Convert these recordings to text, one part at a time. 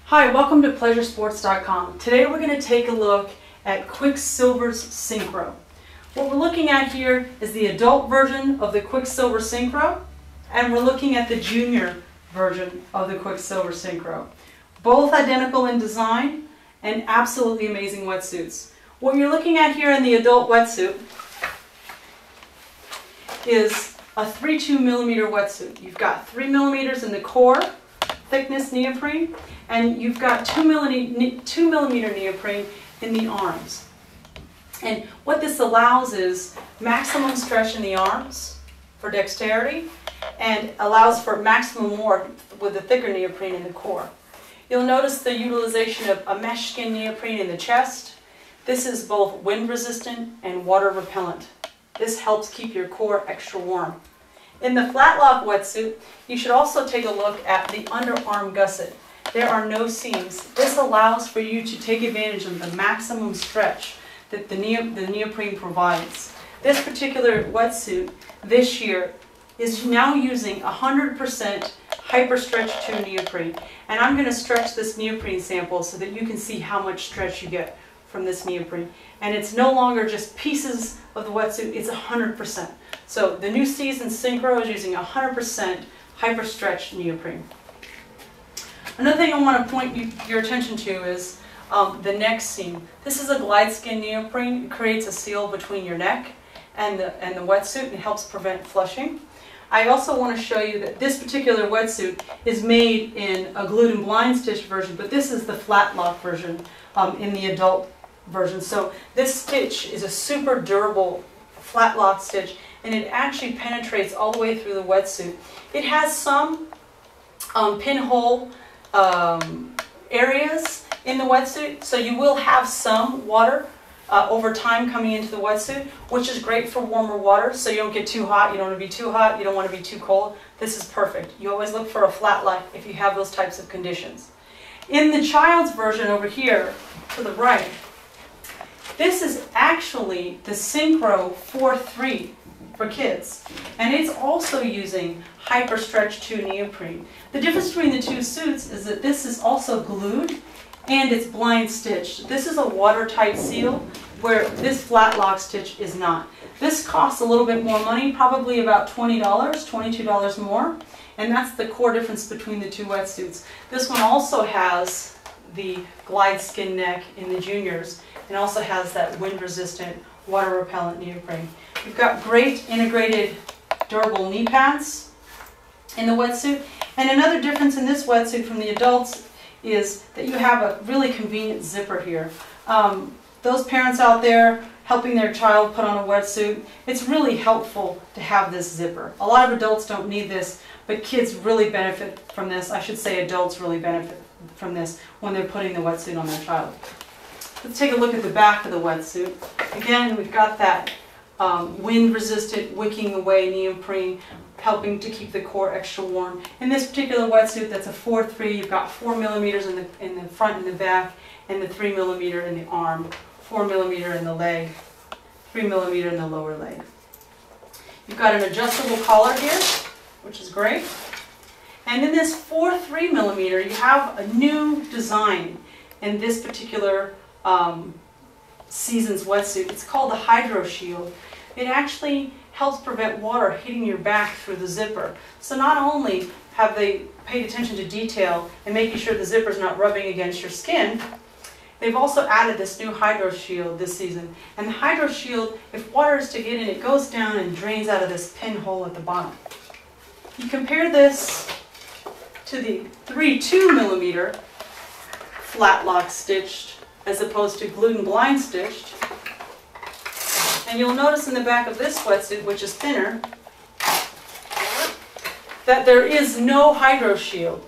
Hi, welcome to PleasureSports.com. Today we're going to take a look at Quiksilver's Syncro. What we're looking at here is the adult version of the Quiksilver Syncro, and we're looking at the junior version of the Quiksilver Syncro. Both identical in design and absolutely amazing wetsuits. What you're looking at here in the adult wetsuit is a 3.2mm wetsuit. You've got 3mm in the core thickness neoprene, and you've got 2mm neoprene in the arms. And what this allows is maximum stretch in the arms for dexterity, and allows for maximum warmth with the thicker neoprene in the core. You'll notice the utilization of a mesh skin neoprene in the chest. This is both wind resistant and water repellent. This helps keep your core extra warm. In the Flatlock wetsuit, you should also take a look at the underarm gusset. There are no seams. This allows for you to take advantage of the maximum stretch that the neoprene provides. This particular wetsuit this year is now using 100% Hyperstretch II neoprene. And I'm going to stretch this neoprene sample so that you can see how much stretch you get from this neoprene. And it's no longer just pieces of the wetsuit, it's 100%. So the new season Syncro is using 100% Hyperstretch neoprene. Another thing I want to point your attention to is the neck seam. This is a glide skin neoprene. It creates a seal between your neck and the wetsuit, and it helps prevent flushing. I also want to show you that this particular wetsuit is made in a glued and blind stitch version, but this is the Flatlock version in the adult version. So this stitch is a super durable Flatlock stitch, and it actually penetrates all the way through the wetsuit. It has some pinhole areas in the wetsuit, so you will have some water over time coming into the wetsuit, which is great for warmer water, so you don't get too hot, you don't want to be too hot, you don't want to be too cold. This is perfect. You always look for a Flatlock if you have those types of conditions. In the child's version over here to the right, this is actually the Syncro 4.3 for kids, and it's also using Hyperstretch II neoprene. The difference between the two suits is that this is also glued and it's blind stitched. This is a watertight seal, where this Flatlock stitch is not. This costs a little bit more money, probably about $20, $22 more, and that's the core difference between the two wetsuits. This one also has the glide skin neck in the juniors, and also has that wind resistant, water repellent neoprene. You've got great integrated durable knee pads in the wetsuit, and another difference in this wetsuit from the adults is that you have a really convenient zipper here. Those parents out there helping their child put on a wetsuit, it's really helpful to have this zipper. A lot of adults don't need this, but kids really benefit from this. I should say adults really benefit from this when they're putting the wetsuit on their child. Let's take a look at the back of the wetsuit. Again, we've got that wind-resistant, wicking away neoprene, helping to keep the core extra warm. In this particular wetsuit, that's a 4.3. You've got 4mm in the front and the back, and the 3mm in the arm, 4mm in the leg, 3mm in the lower leg. You've got an adjustable collar here, which is great. And in this 4.3mm, you have a new design in this particular season's wetsuit. It's called the Hydro Shield. It actually helps prevent water hitting your back through the zipper. So not only have they paid attention to detail and making sure the zipper's not rubbing against your skin, they've also added this new Hydro Shield this season. And the Hydro Shield, if water is to get in, it goes down and drains out of this pinhole at the bottom. You compare this to the 3.2mm Flatlock stitched as opposed to glued and blind stitched. And you'll notice in the back of this wetsuit, which is thinner, that there is no Hydro Shield.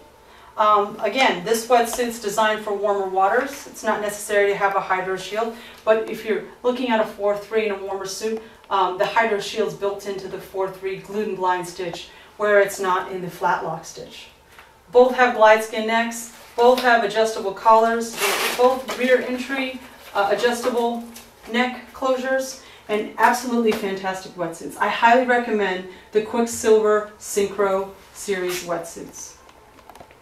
Again, this wetsuit's designed for warmer waters. It's not necessary to have a Hydro Shield, but if you're looking at a 4.3 in a warmer suit, the Hydro Shield's built into the 4.3 glued and blind stitch, where it's not in the Flatlock stitch. Both have glide skin necks, both have adjustable collars, both rear entry adjustable neck closures, and absolutely fantastic wetsuits. I highly recommend the Quiksilver Syncro series wetsuits.